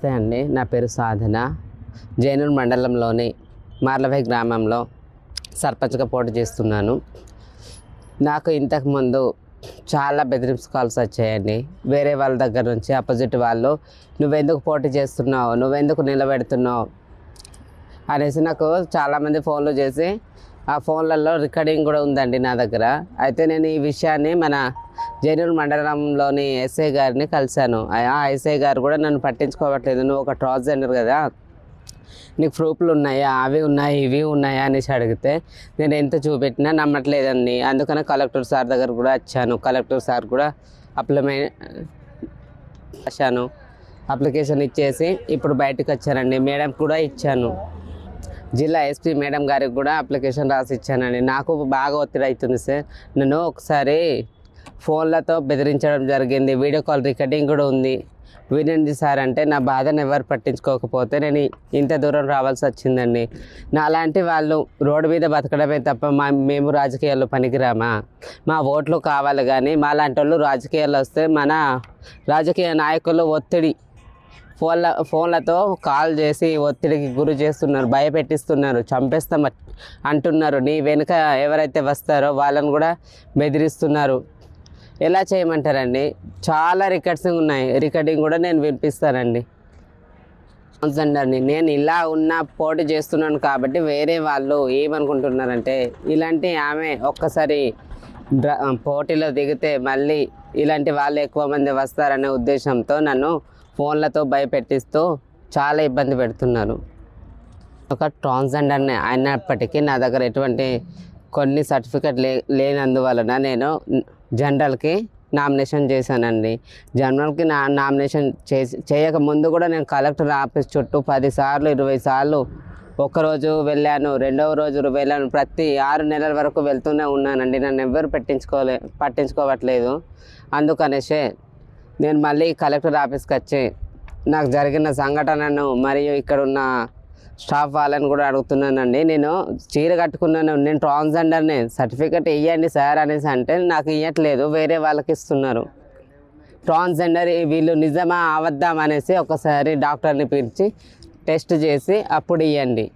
నమస్తే అండి, నా పేరు సాధన. జైనూర్ మండలంలోని మార్లభై గ్రామంలో సర్పంచ్గా పోటీ చేస్తున్నాను. నాకు ఇంతకుముందు చాలా బెదిరింపు కాల్స్ వచ్చాయండి. వేరే వాళ్ళ దగ్గర నుంచి, ఆపోజిట్ వాళ్ళు, నువ్వెందుకు పోటీ చేస్తున్నావు, నువ్వెందుకు నిలబెడుతున్నావు అనేసి నాకు చాలామంది ఫోన్లు చేసి, ఆ ఫోన్లలో రికార్డింగ్ కూడా ఉందండి నా దగ్గర. అయితే నేను ఈ విషయాన్ని మన జైనూర్ మండలంలోని ఎస్ఐ గారిని కలిశాను. ఆ ఎస్ఐ గారు కూడా నన్ను పట్టించుకోవట్లేదు, నువ్వు ఒక ట్రాన్స్జెండర్ కదా, నీకు ప్రూఫ్లు ఉన్నాయా, అవి ఉన్నాయా, ఇవి ఉన్నాయా అనేసి అడిగితే నేను ఎంత చూపెట్టినా నమ్మట్లేదండి. అందుకనే కలెక్టర్ సార్ దగ్గర కూడా వచ్చాను. కలెక్టర్ సార్ కూడా రాశాను, అప్లికేషన్ ఇచ్చేసి ఇప్పుడు బయటకు వచ్చానండి. మేడం కూడా ఇచ్చాను, జిల్లా ఎస్పీ మేడం గారికి కూడా అప్లికేషన్ రాసి ఇచ్చానండి. నాకు బాగా ఒత్తిడి అవుతుంది సార్. నన్ను ఒకసారి ఫోన్లతో బెదిరించడం జరిగింది, వీడియో కాల్ రికార్డింగ్ కూడా ఉంది, వినండి సార్ అంటే నా బాధను ఎవరు పట్టించుకోకపోతే నేను ఇంత దూరం రావాల్సి వచ్చిందండి. నాలాంటి వాళ్ళు రోడ్డు మీద బతకడమే తప్ప మేము రాజకీయాల్లో పనికిరామా? మా ఓట్లు కావాలి, కానీ మాలాంటి వాళ్ళు రాజకీయాల్లో వస్తే మన రాజకీయ నాయకులు ఒత్తిడి ఫోన్లతో కాల్ చేసి ఒత్తిడికి గురి చేస్తున్నారు, భయపెట్టిస్తున్నారు, చంపేస్తాం అంటున్నారు. నీ వెనుక ఎవరైతే వస్తారో వాళ్ళని కూడా బెదిరిస్తున్నారు. ఎలా చేయమంటారండి? చాలా రికార్డింగ్ కూడా నేను వినిపిస్తానండి. ట్రాన్స్జెండర్ని నేను ఇలా పోటీ చేస్తున్నాను కాబట్టి వేరే వాళ్ళు ఏమనుకుంటున్నారంటే, ఇలాంటి ఆమె ఒక్కసారి పోటీలో దిగితే మళ్ళీ ఇలాంటి వాళ్ళు ఎక్కువ మంది వస్తారనే ఉద్దేశంతో నన్ను ఫోన్లతో భయపెట్టిస్తూ చాలా ఇబ్బంది పెడుతున్నారు. ఒక ట్రాన్స్జెండర్ని అయినప్పటికీ నా దగ్గర ఎటువంటి కొన్ని సర్టిఫికెట్ లేనందువలన నేను జనరల్కి నామినేషన్ చేశానండి. జనరల్కి నామినేషన్ చేయక ముందు కూడా నేను కలెక్టర్ ఆఫీస్ చుట్టూ 10 సార్లు 20 సార్లు ఒక్కరోజు వెళ్ళాను, రెండవ రోజు వెళ్ళాను, ప్రతి 6 నెలల వరకు వెళ్తూనే ఉన్నానండి. నన్ను ఎవ్వరు పట్టించుకోవట్లేదు. అందుకనేసే నేను మళ్ళీ కలెక్టర్ ఆఫీస్కి వచ్చి నాకు జరిగిన సంఘటనను మరియు ఇక్కడున్న స్టాఫ్ వాళ్ళని కూడా అడుగుతున్నానండి. నేను చీర కట్టుకున్నాను, నేను ట్రాన్స్జెండర్ని, సర్టిఫికెట్ ఇవ్వండి సార్ అనేసి అంటే నాకు ఇవ్వట్లేదు, వేరే వాళ్ళకి ఇస్తున్నారు. ట్రాన్స్జెండర్ వీళ్ళు నిజమా అబద్ధం అనేసి ఒకసారి డాక్టర్ని పిలిచి టెస్ట్ చేసి అప్పుడు ఇవ్వండి.